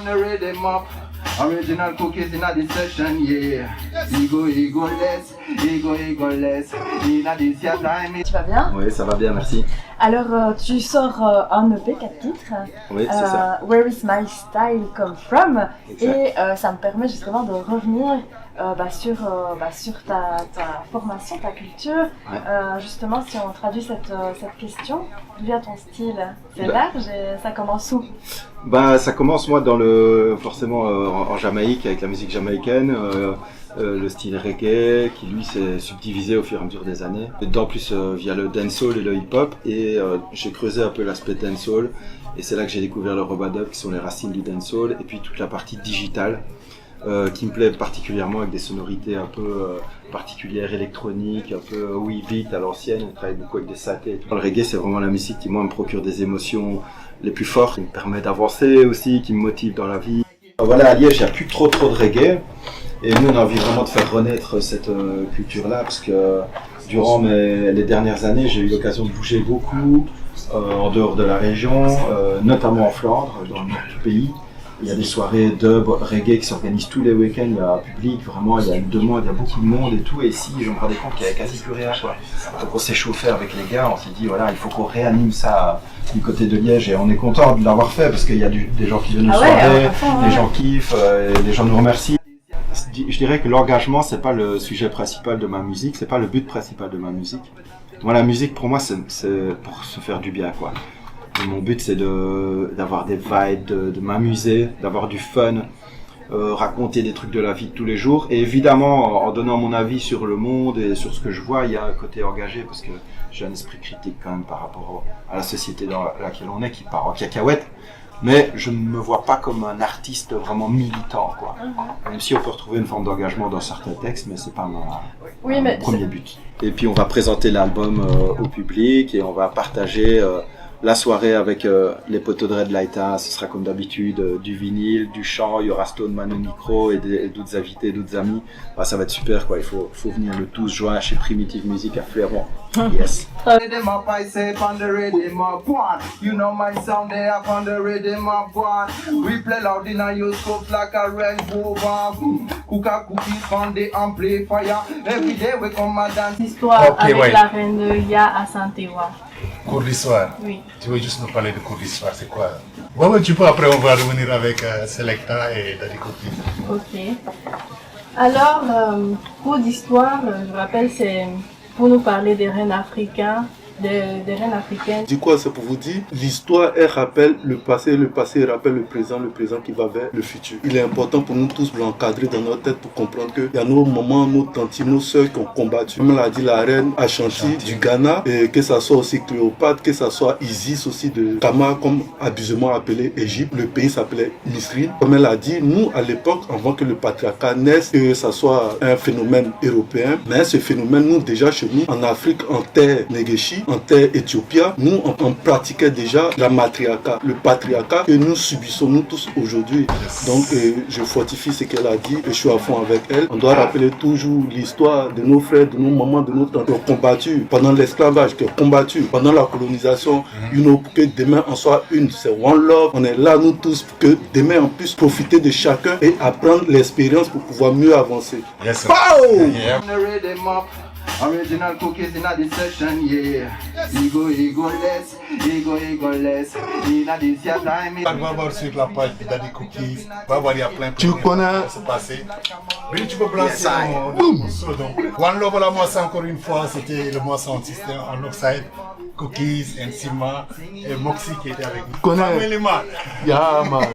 The rhythm up, original cookies in the session, yeah. Ego less, ego less. In this your time. Tu vas bien? Oui, ça va bien, merci. Alors, tu sors un EP 4 titres. Oui, c'est ça. Where is my style come from? Exact. Et ça me permet justement de revenir sur ta formation, ta culture. Ouais. Justement, si on traduit cette question, d'où vient ton style? C'est large et ça commence où? Ça commence moi forcément en Jamaïque avec la musique jamaïcaine, le style reggae qui lui s'est subdivisé au fur et à mesure des années. En plus via le dancehall et le hip-hop et j'ai creusé un peu l'aspect dancehall et c'est là que j'ai découvert le rubadub qui sont les racines du dancehall et puis toute la partie digitale qui me plaît particulièrement avec des sonorités un peu particulières, électroniques, un peu beat à l'ancienne. On travaille beaucoup avec des satés. Le reggae c'est vraiment la musique qui moi me procure des émotions les plus fortes, qui me permet d'avancer aussi, qui me motive dans la vie. Voilà, à Liège, il n'y a plus trop de reggae. Et nous, on a envie vraiment de faire renaître cette culture-là, parce que durant les dernières années, j'ai eu l'occasion de bouger beaucoup en dehors de la région, notamment en Flandre, dans notre pays. Il y a des soirées dub, reggae qui s'organisent tous les week-ends, il y a un public, vraiment, il y a une demande, il y a beaucoup de monde et tout. Et ici, je me rendais compte qu'il n'y avait quasi plus rien, quoi. Donc on s'est chauffé avec les gars, on s'est dit, voilà, il faut qu'on réanime ça du côté de Liège. Et on est content de l'avoir fait, parce qu'il y a des gens qui viennent aux soirées, les gens kiffent, les gens nous remercient. Je dirais que l'engagement, c'est pas le sujet principal de ma musique, c'est pas le but principal de ma musique. Moi, la musique, pour moi, c'est pour se faire du bien, quoi. Et mon but, c'est d'avoir des vibes, de m'amuser, d'avoir du fun, raconter des trucs de la vie de tous les jours. Et évidemment, en donnant mon avis sur le monde et sur ce que je vois, il y a un côté engagé, parce que j'ai un esprit critique quand même par rapport à la société dans laquelle on est, qui part en cacahuète. Mais je ne me vois pas comme un artiste vraiment militant, quoi. Même si on peut retrouver une forme d'engagement dans certains textes, mais c'est pas mon premier but. Et puis on va présenter l'album au public et on va partager la soirée avec les poteaux de Red Lighta. Ce sera comme d'habitude du vinyle, du chant, il y aura Stoneman au micro et d'autres invités, d'autres amis. Ça va être super, quoi. Il faut venir le 12 juin chez Primitive Music à Fléron. Yes. Rhythm up, I say, on the rhythm up, one. You know my sound, they up on the rhythm up, one. We play loud in our your scopes like a rainbow bomb. Cook a cookies on the amplifier. Every day we come and dance. L'histoire avec la reine Ya à Saint-Éwa. Cours d'histoire. Oui. Tu veux juste nous parler de cours d'histoire, c'est quoi? Ouais, tu peux, après on va revenir avec Selecta et Daddy Cookies. Ok. Alors, cours d'histoire, je rappelle, c'est pour nous parler des reines africaines. Des reines africaines. Du coup, c'est pour vous dire, l'histoire, elle rappelle le passé rappelle le présent qui va vers le futur. Il est important pour nous tous de l'encadrer dans notre tête pour comprendre qu'il y a nos mamans, nos tantes, nos soeurs qui ont combattu. Comme l'a dit la reine Ashanti du Ghana, et que ça soit aussi Cléopâtre, que ça soit Isis aussi de Kama, comme abusivement appelé Égypte. Le pays s'appelait Misrine. Comme elle a dit, nous, à l'époque, avant que le patriarcat naisse, que ça soit un phénomène européen, mais ce phénomène, nous, déjà chez nous, en Afrique, en terre Negeshi, en terre Éthiopia, nous on pratiquait déjà la matriarcat, le patriarcat que nous subissons nous tous aujourd'hui. Donc je fortifie ce qu'elle a dit et je suis à fond avec elle. On doit rappeler toujours l'histoire de nos frères, de nos mamans, de nos tantes qui ont combattu pendant l'esclavage, qui ont combattu pendant la colonisation, pour que demain on soit une. C'est One Love. On est là nous tous pour que demain on puisse profiter de chacun et apprendre l'expérience pour pouvoir mieux avancer. Yes, On the rhythm up. Original cookies in the session, yeah. Ego less. In this your time. Va voir sur la page de Daddy Cookies, va voir, il y a plein de Tu connais se passer. Mais tu peux lancer un morceau. Donc, One Love, la moisson, encore une fois, c'était le moisson système en Oxide, Cookies, Enzima et Moxie qui était avec nous. Connais. Family Man. Yeah, man.